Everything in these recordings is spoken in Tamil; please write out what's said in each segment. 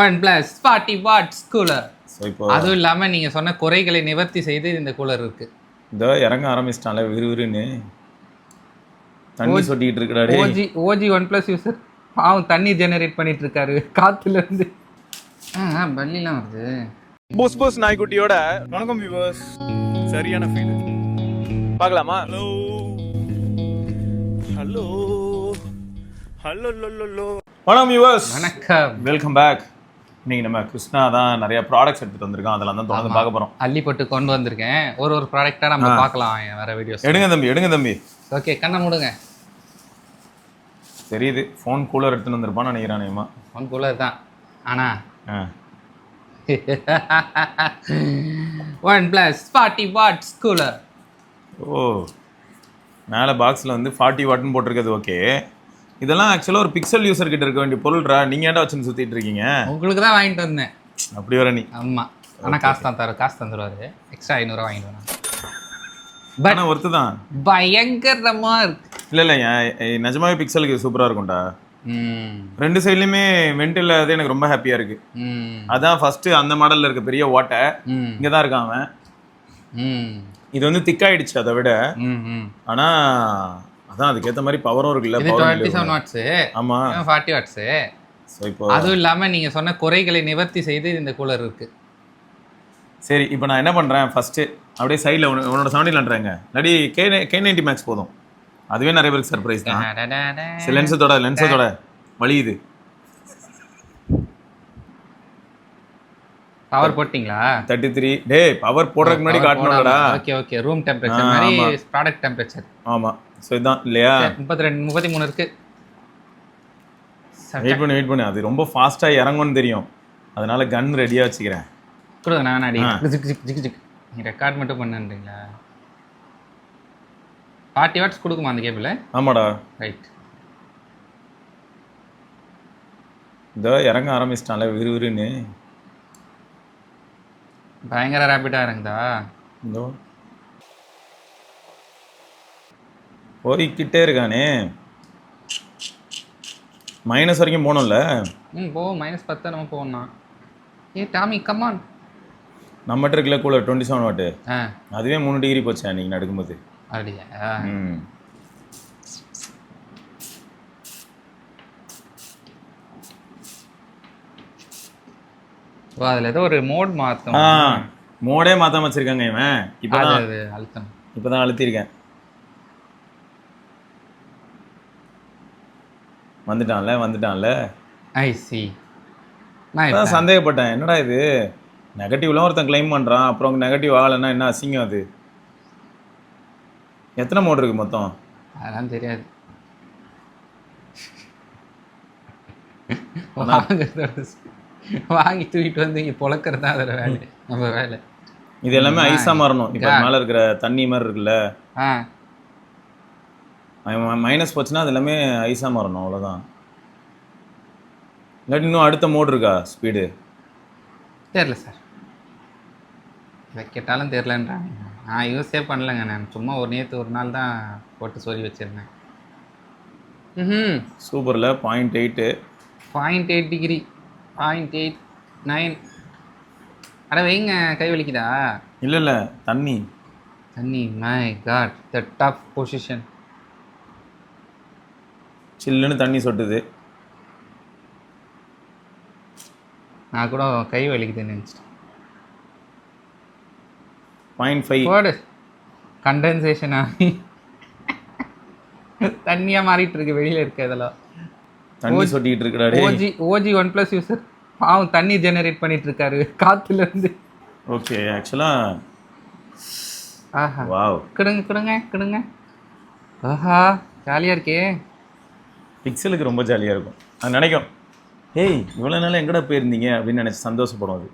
OnePlus 40 watts cooler. ஸோ இப்போ அதுவும் இல்லாமல் நீங்கள் சொன்ன குறைகளை நிவர்த்தி செய்து இந்த கூலர் இருக்கு. இதோ இறங்க ஆரம்பிச்சிட்டான்ல விறுவிறுன்னு தண்ணி சொட்டிக்கிட்டு இருக்காரு. ஓஜி OnePlus யூசர் பாவம் தண்ணி ஜெனரேட் பண்ணிட்டு இருக்காரு காத்துல இருந்து. பல்லிலாம் வருது. போஸ் போஸ் நாய்க்குட்டியோட வணக்கம் வியூவர்ஸ். சரியான ஃபீல் பார்க்கலாமா? Hello hello hello low. வணக்கம் வியூவர்ஸ், வணக்கம், வெல்கம் பேக். இன்னைக்கு நம்ம கிருஷ்ணா தான் நிறைய ப்ராடக்ட்ஸ் எடுத்துட்டு வந்திருக்கோம். அதெல்லாம் தான் தொடர்ந்து பார்க்க போறோம். அள்ளி போட்டு கொண்டு வந்திருக்கேன். ஒரு ப்ராடக்டா நம்ம பார்க்கலாம் வேற வீடியோஸ். எடுங்க தம்பி. ஓகே, கண்ணை மூடுங்க. தெரியுது ஃபோன் கூலர் எடுத்துட்டு வந்திருப்பான்னு நினைக்கிறானேமா. ஃபோன் கூலர் தான், ஆனா OnePlus 40 watts கூலர். ஓ, மேலே பாக்ஸில் வந்து 40 வாட்னு போட்டிருக்கிறது. ஓகே, இதெல்லாம் ஆக்சுவலாக ஒரு பிக்சல் யூசர் கிட்ட இருக்க வேண்டிய பொருள்ரா. நீங்கள் ஏன்டா வச்சுன்னு சுற்றிட்டு இருக்கீங்க? உங்களுக்கு தான் வாங்கிட்டு வந்தேன். அப்படி வர நீ? ஆமாம், ஆனால் காசு தந்துடுவாரு. எக்ஸ்ட்ரா 500 வாங்கிட்டு வரேன். பட் ஒர்த்து தான், பயங்கரமாக இருக்கு. இல்லை நிஜமாவே பிக்சலுக்கு சூப்பராக இருக்கும்டா. ரெண்டு சைட்லையுமே வெண்ட் இல்லாத எனக்கு ரொம்ப ஹாப்பியாக இருக்கு. அதான் ஃபர்ஸ்ட் அந்த மாடலில் இருக்க பெரிய ஓட்டை இங்கே தான் இருக்கான் அவன். இது வந்து திக்காயிடுச்சு அதை விட. ஆனால் அதான் அதுக்கேற்ற மாதிரி பவரும் இருக்குல்ல. 27 வாட்ஸ். ஆமாம், 40 வாட்ஸ். ஸோ இப்போ அதுவும் இல்லாமல் நீங்கள் சொன்ன குறைகளை நிவர்த்தி செய்து இந்த கூலர் இருக்கு. சரி, இப்போ நான் என்ன பண்ணுறேன், ஃபஸ்ட்டு அப்படியே சைடில் உன்னோட 70ன்றேங்க இல்லாடி K90 மேக்ஸ் போதும். அதுவே நிறைய பேருக்கு சர்ப்ரைஸ் தான். லென்ஸத்தோட வலியுது. பவர் போட்டிங்களா? 33. டே, பவர் போடுறதுக்கு முன்னாடி காட்டணும்லடா. ஓகே, ரூம் டெம்பரேச்சர் மாதிரி ப்ராடக்ட் டெம்பரேச்சர். ஆமாம், ஸோ இதுதான் இல்லையா? 32 33 இருக்கு. வெயிட் பண்ணு, அது ரொம்ப ஃபாஸ்ட்டாக இறங்கும்னு தெரியும். அதனால கன் ரெடியாக வச்சுக்கிறேன். கொடுங்க, நான் அடி நீ ரெக்கார்ட் மட்டும் பண்ணுன்றீங்களா? 40 வாட்ஸ் கொடுக்குமா அந்த கேபிள்? ஆமாடா, ரைட். இதோ இறங்க ஆரம்பிச்சிட்டான்ல விறுவிறுன்னு. பயங்கர ரேபிட்டாக இறங்குதா? இதோ போய்கிட்டே இருக்கானே. மைனஸ் வரைக்கும் போகணும்ல. போவோம். -10 நம்ம போகணும். Tommy come on. நம்மகிட்ட இருக்கல கூலர் 27 வாட்டு. அதுவே 3 டிகிரி போச்சா நீங்கள் நடக்கும்போது. அப்படியா? அதில் ஏதோ ஒரு மோட் மாற்றும். மோடே மாற்றாம வச்சிருக்காங்க இவன். இப்போதான் அழுத்திருக்கேன். வந்துட்டான்ல. ஐ சி. நான் சந்தேகப்பட்டேன், என்னடா இது நெகட்டிவ்லாம் ஒருத்தன் கிளைம் பண்ணுறான், அப்புறம் நெகட்டிவ் ஆகலைன்னா என்ன அசிங்கம் அது? எத்தனை மோட் இருக்கு மொத்தம்? அதெல்லாம் தெரியாது. வாங்கி தூக்கிட்டு வந்து இங்கே பொழக்கிறது தான் அதில் வேலை, நம்ம வேலை. இது எல்லாமே ஐஸாக மாறணும். இப்போ மேலே இருக்கிற தண்ணி மாதிரி இருக்குல்ல, மைனஸ் போச்சுன்னா அது எல்லாமே ஐஸாக மாறணும், அவ்வளோதான். இல்லாட்டி இன்னும் அடுத்த மோட் இருக்கா ஸ்பீடு? தெரில சார், இதை கேட்டாலும் தெரிலன்றாங்க. நான் யூஸே பண்ணலைங்க. நான் சும்மா நேற்று ஒரு நாள் தான் போட்டு சொல்லி வச்சுருந்தேன். சூப்பரில் 0.8 டிகிரி 0.89. அட வைங்க, கை வலிக்குதா? இல்லை தண்ணி. My god, the tough position. சில்லுன்னு தண்ணி சொட்டுது. நான் கூட கை வலிக்குதுன்னு நினச்சிட்டேன். 0.5 போடு. கண்டென்சேஷன் ஆகி தண்ணியாக மாறிட்டு இருக்கு. வெளியில் இருக்க இதெல்லாம் தண்ணி சொட்டிக்கிட்டு இருக்காரு. ஓஜி OnePlus யூசர் பாவம் தண்ணி ஜெனரேட் பண்ணிட்டு இருக்காரு காத்துல இருந்து. ஓகே, ஆக்சுவலா வாவ், கிடுங்க. ஆஹா, ஜாலியாக இருக்கே. பிக்சலுக்கு ரொம்ப ஜாலியாக இருக்கும். அது நினைக்கும், ஏய் இவ்வளோ நாள் எங்கடா போயிருந்தீங்க அப்படின்னு நினச்சி சந்தோஷப்படும் அது.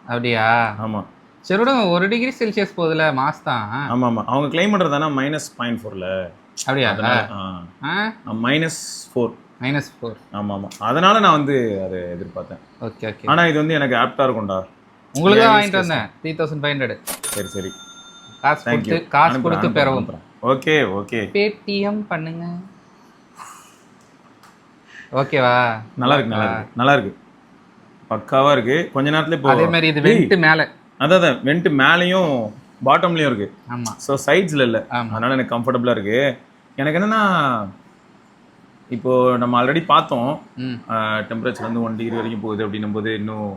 அப்படியா? ஆமாம். சரி விடுங்க, 1 டிகிரி செல்சியஸ் போகுதுல, மாஸ் தான். ஆமாம், அவங்க கிளைம் பண்ணுறதானா -0.4ல. அப்படியா? -4. ஆமாம், அதனால நான் வந்து அதை எதிர்பார்த்தேன். ஓகே. ஆனால் இது வந்து எனக்கு ஆப்டாக இருக்கும்டா. உங்களுக்கு தான் வாங்கிட்டு வந்தேன். 3500. சரி, காசு கொடுத்து பெறவும். ஓகே, பேடிஎம் பண்ணுங்க. ஓகேவா? நல்லா இருக்கு. பக்காவா இருக்கு. கொஞ்ச நேரத்துல இப்போ அதே மாதிரி இது வெண்ட் மேல. அதான் வெண்ட் மேலேயும் பாட்டம்லயும் இருக்கு. ஆமா. ஸோ சைட்ஸ்ல இல்ல. ஆமா. அதனால எனக்கு கம்ஃபர்டபுளா இருக்கு. எனக்கு என்னன்னா இப்போ நம்ம ஆல்ரெடி பார்த்தோம் டெம்பரேச்சர் வந்து 1 டிகிரி வரைக்கும் போகுது அப்படின்னும் போது இன்னும்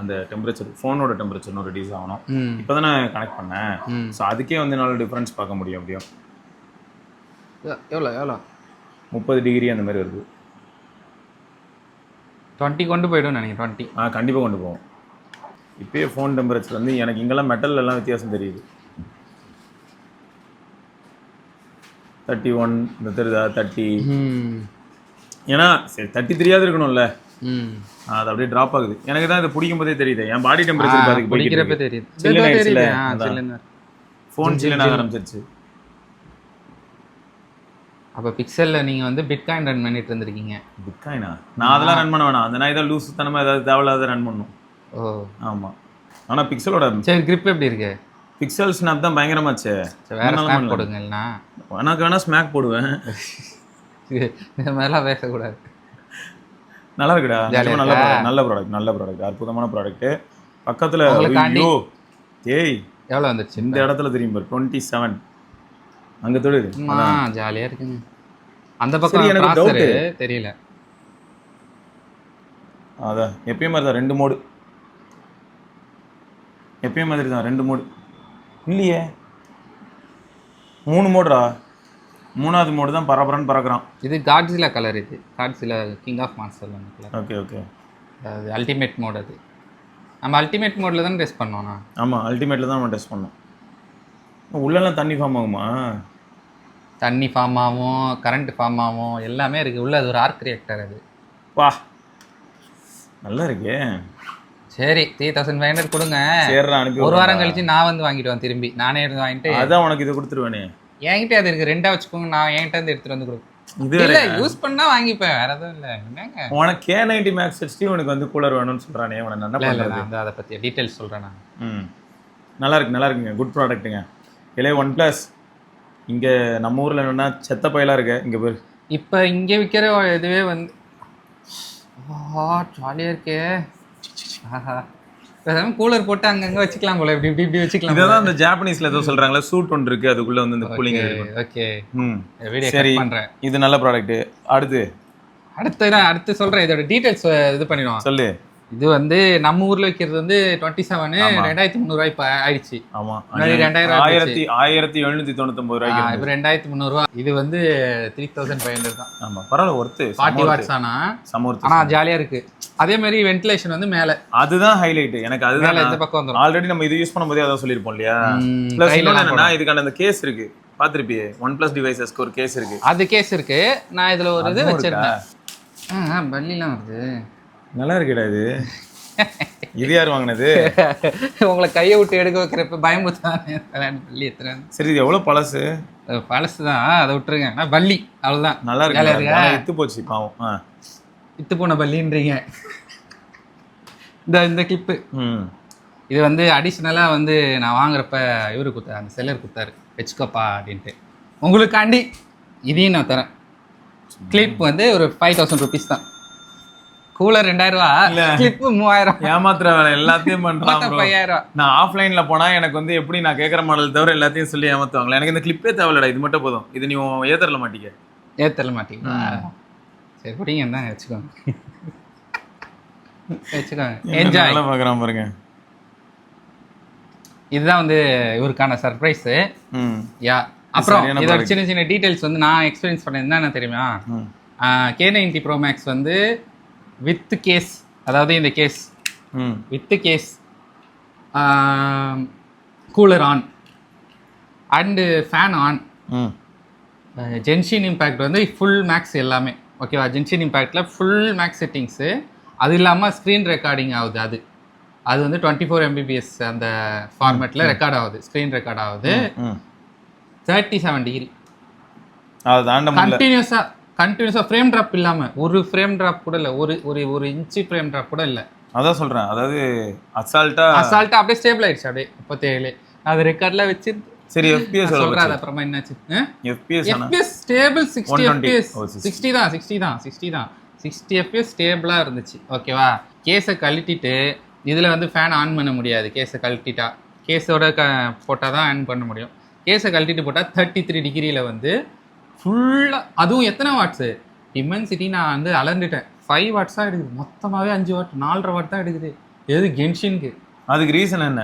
அந்த டெம்பரேச்சர் ஃபோனோட டெம்பரேச்சர் இன்னும் ரெடியூஸ் ஆகணும். இப்போ தானே கனெக்ட் பண்ணேன். ஸோ அதுக்கே வந்து என்னால் டிஃப்ரென்ஸ் பார்க்க முடியும். அப்படியும் எவ்வளோ 30 டிகிரி அந்த மாதிரி வருது. 20 கொண்டு போய்டும் நினைக்கிறேன். 20 கண்டிப்பாக கொண்டு போவோம். இப்போயே ஃபோன் டெம்பரேச்சர் வந்து எனக்கு இங்கெல்லாம் மெட்டல்லாம் வித்தியாசம் தெரியுது. 31 இந்த தெரியுதா 30. ஏன்னா சரி 30 தெரியாது இருக்கணும்ல. அது அப்படியே ட்ராப் ஆகுது. எனக்கு தான் இது பிடிக்கும் போதே தெரியுது. என் பாடி டெம்பரேச்சர் அதுக்கு பிடிக்கிறப்ப தெரியுது. ஃபோன் சில்லுன்னு ஆக ஆரம்பிச்சிருச்சு. அப்போ பிக்சலில் நீங்கள் வந்து பிட்காயின் ரன் பண்ணிட்டு இருந்திருக்கீங்க. பிட்காயினா? நான் அதெல்லாம் ரன் பண்ண வேணாம். அந்த நான் ஏதாவது லூஸ் தனமாக ஏதாவது தேவையில்லாத ரன் பண்ணும். ஓ ஆமாம். ஆனால் பிக்சலோட சரி கிரிப் எப்படி இருக்கு? பிக்சல் ஸ்னாப் தான் பயங்கரமாச்சு. வேற ஸ்னாப் போடுங்கண்ணா. எனக்கு வேணா ஸ்மாக் போடுவேன். இது மாதிரிலாம் பேசக்கூடாது. நல்லா இருக்குடா. நல்ல ப்ராடக்ட் அற்புதமான ப்ராடக்ட். பக்கத்தில் ஏய் எவ்வளோ வந்துச்சு இந்த இடத்துல தெரியும் பாரு 27 அங்கே தொடுது. ஜாலியாக இருக்குங்க. அந்த பக்கம் எனக்கு டவுட் தெரியல. அதான் எப்பயும் மாதிரி தான் 2 மோடு. எப்பயும் மாதிரி தான் 2 மோடு இல்லையே 3 மோடுடா. 3வது மோடு தான் பரபரன்னு பறக்குறான். இது காட்ஸிலா கலர். இது Godzilla king of monster colour. Okay அது அல்டிமேட் மோட். அது நம்ம அல்டிமேட் மோடில் தான் டெஸ்ட் பண்ணோம்ண்ணா. ஆமாம் அல்டிமேட்டில் தான் நம்ம டெஸ்ட் பண்ணோம். உள்ளெல்லாம் தண்ணி ஃபார்ம் ஆகுமா? தண்ணி ஃபார்ம் ஆகும், கரண்ட் ஃபார்ம் ஆகும், எல்லாமே இருக்குது உள்ள. அது ஒரு ஆர்க் ரியாக்டர். அது வா நல்லா இருக்கே. சரி 3500 கொடுங்க. அனுப்பி ஒரு வாரம் கழிச்சு நான் வந்து வாங்கிடுவேன். திரும்பி நானே இருந்து வாங்கிட்டு அதான் உனக்கு இது கொடுத்துருவேனே. என்கிட்ட அது இருக்கு. 2ஆ வச்சுக்கோங்க. நான் என்கிட்ட இருந்து எடுத்துட்டு வந்து கொடுப்பேன். இல்ல யூஸ் பண்ணா வாங்கிப்பேன். வேற எதுவும் இல்லை. என்னங்க உனக்கு K90 Max HD உனக்கு வந்து கூலர் வேணும்னு சொல்றானே. உனக்கு என்ன பண்ணுறது? அதை பற்றி டீட்டெயில்ஸ் சொல்கிறேன் நான். நல்லா இருக்குங்க. குட் ப்ராடக்ட்டுங்க. இல்லை OnePlus இங்கே நம்ம ஊரில் என்னென்னா செத்த பயிலாக இருக்கு. இங்கே பேர் இப்போ இங்கே விற்கிற இதுவே வந்து ஜாலியாக இருக்கே. கூலர் போட்டு அங்கங்கே வச்சுக்கலாம் போல. இப்படி வச்சுக்கலாம். இதான் அந்த ஜாப்பனீஸ்ல ஏதோ சொல்றாங்களே சூட் ஒன்று இருக்கு. அதுக்குள்ள வந்து இந்த கூலிங் இருக்கு. ஓகே சரி பண்றேன். இது நல்ல ப்ராடக்ட். அடுத்து சொல்றேன். இதோட டீடைல்ஸ் இது பண்ணிடுவோம். சொல்லு. இது வந்து நம்ம ஊர்ல விற்கிறது வந்து 27 2300 இப்போ ஆயிடுச்சு. ஆமா 1799 ரூபாய்க்கு. இப்போ 2300 ரூபா. இது வந்து 3500 தான். ஆமா பரவாயில்ல. ஒர்த்து 40 வாட்ஸ் ஆனா ஜாலியா இருக்கு. அதே மாதிரி வென்டிலேஷன் வந்து மேல. அதுதான் ஹைலைட் எனக்கு. அதுதான் இந்த பக்கம் வந்துரும். ஆல்ரெடி நம்ம இது யூஸ் பண்ணும்போதே அதான் சொல்லிருப்போம் இல்லையா. ப்ளஸ் என்னன்னா இதுக்கான அந்த கேஸ் இருக்கு. பாத்திருப்பியே OnePlus டிவைசஸ்க்கு ஒரு கேஸ் இருக்கு. அது கேஸ் இருக்கு. நான் இதுல ஒரு இது வச்சிருந்தேன். பல்லிலாம் வருது. நல்லா இருக்குடா இது. இது யார் வாங்கினது? உங்களை கையை விட்டு எடுக்க வைக்கிறப்ப பயமுத்தானே பள்ளி எத்தனை. சரி இது எவ்வளோ பழசு? பழசு தான். அதை விட்டுருங்க. ஆனால் பள்ளி அவ்வளோதான். நல்லா இருக்கு. இத்து போச்சு பாவம். இத்து போன பள்ளின்றீங்க. இந்த கிளிப்பு இது வந்து அடிஷ்னலாக வந்து நான் வாங்குறப்ப இவரு கொடுத்தாரு. அந்த செல்லர் கொடுத்தாரு. வச்சுக்கோப்பா அப்படின்ட்டு. உங்களுக்காண்டி இதையும் நான் தரேன். கிளிப் வந்து ஒரு 5000 ருபீஸ் தான். கூலர் 2000 ரூபா, கிளிப் 3000. ஏமாத்துற வேலை எல்லாத்தையும் பண்றான். 5000. நான் ஆஃப்லைன்ல போனா எனக்கு வந்து எப்படி நான் கேட்குற மாடல் தவிர எல்லாத்தையும் சொல்லி ஏமாத்துவாங்களா. எனக்கு இந்த கிளிப்பே தேவையில்லடா. இது மட்டும் போதும். இது நீ ஏத்தரல மாட்டீங்க. சரி குடிங்க தான் வச்சுக்கோங்க. என்ஜாய் பார்க்குறான் பாருங்க. இதுதான் வந்து இவருக்கான சர்ப்ரைஸ். அப்புறம் இதோட சின்ன சின்ன டீடைல்ஸ் வந்து நான் எக்ஸ்பீரியன்ஸ் பண்ணேன். என்னென்ன தெரியுமா? K90 Pro Max வந்து வித் கேஸ், அதாவது இந்த case with case, cooler on and fan on, Genshin Impact வந்து ஃபுல் மேக்ஸ் எல்லாமே ஓகேவா. ஜென்ஷின் இம்பேக்டில் ஃபுல் மேக்ஸ் செட்டிங்ஸு. அது இல்லாமல் ஸ்க்ரீன் ரெக்கார்டிங் ஆகுது. அது வந்து 24 Mbps அந்த ஃபார்மேட்டில் ரெக்கார்ட் ஆகுது. ஸ்க்ரீன் ரெக்கார்ட் ஆகுது. 37 டிகிரி கண்டினியூஸாக ஃப்ரேம் ட்ராப் இல்லாமல். ஒரு ஃப்ரேம் ட்ராப் கூட இல்லை. ஒரு இன்ச்சு ஃப்ரேம் ட்ராப் கூட இல்லை. அதான் சொல்கிறேன். அதாவது அசால்ட்டா அப்படியே ஸ்டேபிள் ஆயிடுச்சு. அப்படியே 37 அது ரெக்கார்டில் வச்சு. சரி FPS சொல்கிறாது. அப்புறமா என்னாச்சு? FPS stable 60 FPS. 60 தான் 60 FPS ஸ்டேபிளாக இருந்துச்சு ஓகேவா. கேஸை கழட்டிட்டு இதில் வந்து ஃபேன் ஆன் பண்ண முடியாது. கேஸை கழட்டிட்டா கேஸோட போட்டால் தான் ஆன் பண்ண முடியும். கேஸை கழட்டிட்டு போட்டால் 33 டிகிரியில் வந்து ஃபுல்லாக, அதுவும் எத்தனை வாட்ஸு இமென்சிட்டி நான் வந்து அளந்துட்டேன். 5 வாட்ஸாக எடுக்குது. மொத்தமாகவே 5 வாட் 4.5 வாட் தான் எடுக்குது. எது கென்ஷின்க்கு. அதுக்கு ரீசன் என்ன?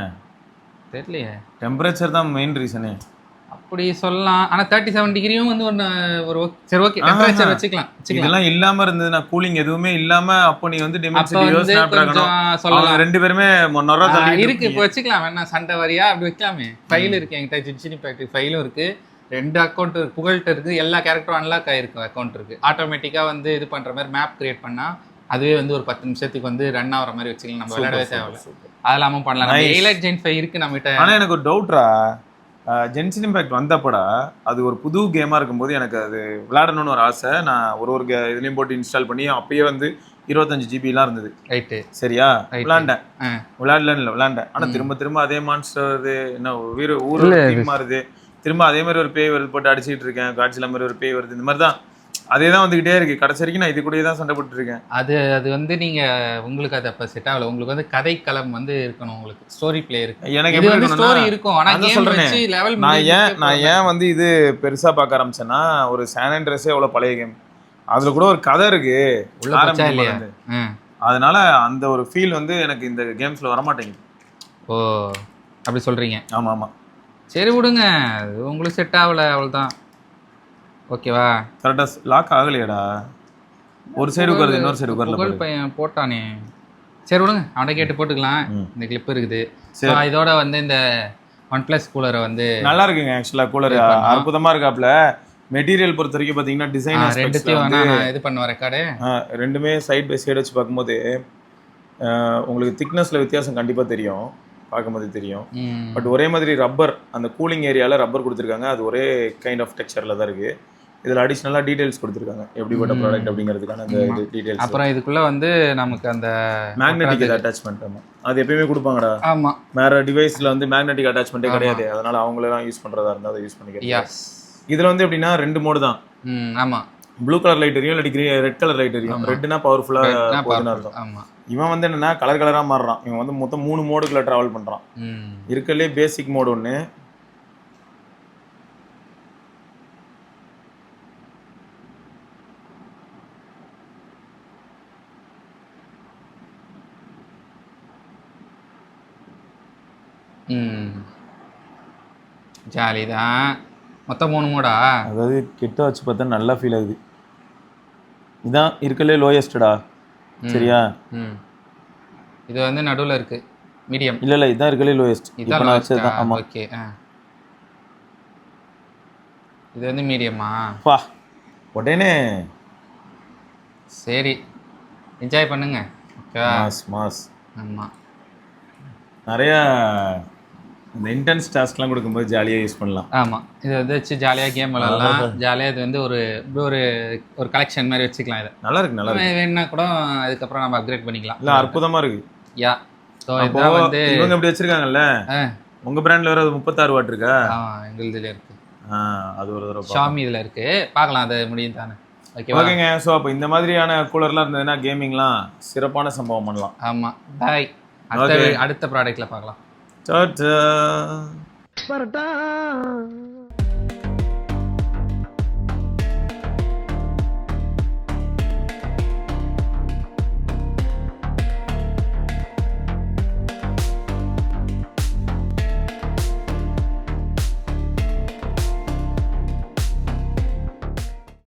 தெரியலையே. டெம்பரேச்சர் தான் மெயின் ரீசனே. அப்படி சொல்லலாம். ஆனால் 37 டிகிரியும் வந்து ஒரு சரி ஓகே டெம்பரேச்சர் வச்சுக்கலாம். இதெல்லாம் இல்லாம இருந்ததுன்னா கூலிங் எதுவுமே இல்லாம அப்போ நீ வந்து சொல்லலாம். ரெண்டு பேருமே இருக்கு இப்போ வச்சுக்கலாம். வேணா சண்டை வரியா அப்படி வைக்கலாமே. ஃபைல் இருக்கு என்கிட்ட, ஜின்சினி பேக்டரி ஃபைலும் இருக்கு, 2 அக்கௌண்ட் புகழ்கிட்ட இருக்கு, எல்லா கேரக்டரும் அன்லாக் ஆயிருக்கு. அக்கௌண்ட் இருக்கு. ஆட்டோமேட்டிக்காக வந்து இது பண்ற மாதிரி மேப் கிரியேட் பண்ணா அதுவே வந்து ஒரு 10 நிமிஷத்துக்கு வந்து ரன் ஆகிற மாதிரி வச்சுக்கலாம். நம்ம விளையாடவே தேவையில்லை. அதெல்லாமும் பண்ணலாம். எலைட் ஜென் 5 இருக்கு நம்மகிட்ட. ஆனால் எனக்கு ஒரு டவுட்ரா, ஜென்சின் இம்பேக்ட் வந்தப்படா அது ஒரு புது கேமாக இருக்கும்போது எனக்கு அது விளையாடணும்னு ஒரு ஆசை. நான் ஒரு இதுலேயும் போட்டு இன்ஸ்டால் பண்ணி அப்பயே வந்து 25 ஜிபிலாம் இருந்தது. ரைட்டு சரியா, விளையாண்டேன். ஆனால் திரும்ப அதே மான்ஸ்டர் என்ன ஊர் மாறுது, திரும்ப அதே மாதிரி ஒரு பேய் வருது போட்டு அடிச்சுட்டு இருக்கேன். காட்சியில் மாதிரி ஒரு பேய் வருது, இந்த மாதிரி தான் அதே தான் வந்துகிட்டே இருக்கு. கடைசி வரைக்கும் நான் இது கூட தான் சண்டை போட்டு இருக்கேன். அது வந்து நீங்க உங்களுக்கு அது அப்போ செட் ஆகல. உங்களுக்கு வந்து கதைக்களம் வந்து இருக்கணும், உங்களுக்கு ஸ்டோரி பிளே இருக்கு. எனக்கு எப்படி வந்து ஸ்டோரி இருக்கும். ஆனா கேம் வச்சு லெவல் நான் ஏன் வந்து இது பெருசா பார்க்க ஆரம்பிச்சேன்னா, ஒரு சான் ஆண்ட்ரியாஸே எவ்வளவு பழைய கேம், அதுல கூட ஒரு கதை இருக்கு இல்லையா, அதனால அந்த ஒரு ஃபீல் வந்து எனக்கு இந்த கேம்ஸ்ல வர மாட்டேங்குது. ஓ அப்படி சொல்றீங்க? ஆமா ஆமா. சரி விடுங்க, உங்களுக்கு செட் ஆகல அவ்வளவுதான். ஓகேவா? கரெக்டா லாக் ஆகலையடா. ஒரு சைடு உட்காருது, இன்னொரு சைடு உட்காரல. புகழ் பையன் போட்டானே. சரி விடுங்க, அவனை கேட்டு போட்டுக்கலாம். இந்த கிளிப் இருக்குது. இதோட வந்து இந்த OnePlus கூலரை வந்து நல்லா இருக்குங்க. ஆக்சுவலா கூலர் அற்புதமா இருக்காப்ல. மெட்டீரியல் பொறுத்த வரைக்கும் பாத்தீங்கன்னா டிசைன் ரெண்டுத்தையும் இது பண்ணுவ ரெக்கார்டு ரெண்டுமே சைட் பை சைடு வச்சு பார்க்கும்போது உங்களுக்கு திக்னஸ்ல வித்தியாசம் கண்டிப்பா தெரியும், பார்க்கும்போது தெரியும். பட் ஒரே மாதிரி ரப்பர், அந்த கூலிங் ஏரியாவில் ரப்பர் கொடுத்துருக்காங்க. அது ஒரே கைண்ட் ஆஃப் டெக்ஸ்சரில் தான் இருக்குது. இதில் அடிஷ்னலாக டீடைல்ஸ் கொடுத்துருக்காங்க, எப்படிப்பட்ட ப்ராடக்ட் அப்படிங்கிறதுக்கான அந்த டீடைல்ஸ். அப்புறம் இதுக்குள்ளே வந்து நமக்கு அந்த மேக்னெட்டிக் அட்டாச்மெண்ட், ஆமாம் அது எப்பயுமே கொடுப்பாங்கடா. ஆமாம், வேறு டிவைஸில் வந்து மேக்னெட்டிக் அட்டாச்மெண்ட்டே கிடையாது. அதனால் அவங்களெல்லாம் யூஸ் பண்ணுறதா இருந்தால் அதை யூஸ் பண்ணிக்கிறேன். இதில் வந்து எப்படின்னா 2 மோடு தான். ஆமாம், ப்ளூ கலர் லைட் எரியும், இல்லாட்டி ரெட் கலர் லைட் எரியும். ரெட்னா பவர்ஃபுல்லாக போகுதுன்னு அர்த்தம். ஆமாம், இவன் வந்து என்னன்னா கலர் கலராக மாறுறான். இவன் வந்து மொத்தம் 3 மோடுக்குள்ள ட்ராவல் பண்ணுறான். இருக்கலே பேசிக் மோடு ஒன்று, ஜாலி தான். மொத்தம் 3 மோடா? அதாவது கிட்ட வச்சு பார்த்தா நல்லா ஃபீல் ஆகுது. இதுதான் இருக்கலே லோயஸ்டடா. சரியா, இது வந்து நடுவில் இருக்கு, மீடியம். இல்ல இதுதான் இருக்கலே லோயஸ்ட். இப்போ நான் வச்சதுதான். ஆமா ஓகே. இது வந்து மீடியமா? பா உடனே சரி என்ஜாய் பண்ணுங்க. ஓகேவா? Mass mass. ஆமா, நிறைய இந்த இன்டென்ஸ் டாஸ்க்லாம் கொடுக்கும்போது ஜாலியாக யூஸ் பண்ணலாம். ஆமாம், இதை வந்து வச்சு ஜாலியாக கேம் விளாட்லாம். ஜாலியாக இது வந்து ஒரு ஒரு ஒரு கலெக்ஷன் மாதிரி வச்சுக்கலாம். இதை நல்லா இருக்கு, நல்லா இருக்கு. வேணுன்னா கூட அதுக்கப்புறம் நம்ம அப்கிரேட் பண்ணிக்கலாம். இல்லை அற்புதமாக இருக்கு. யா ஸோ இதான் வந்து இவங்க இப்படி வச்சிருக்காங்கல்ல, உங்கள் பிராண்டில் வேறு 36 வாட் இருக்கா? எங்களுதுல இருக்கு. அது ஒரு தடவை ஷாமி இதில் இருக்கு, பார்க்கலாம் அது முடியும் தானே. ஓகேங்க. ஸோ அப்போ இந்த மாதிரியான கூலர்லாம் இருந்ததுன்னா கேமிங்லாம் சிறப்பான சம்பவம் பண்ணலாம். ஆமாம், பாய். அடுத்த ப்ராடக்ட்டில் பார்க்கலாம். Ta-da!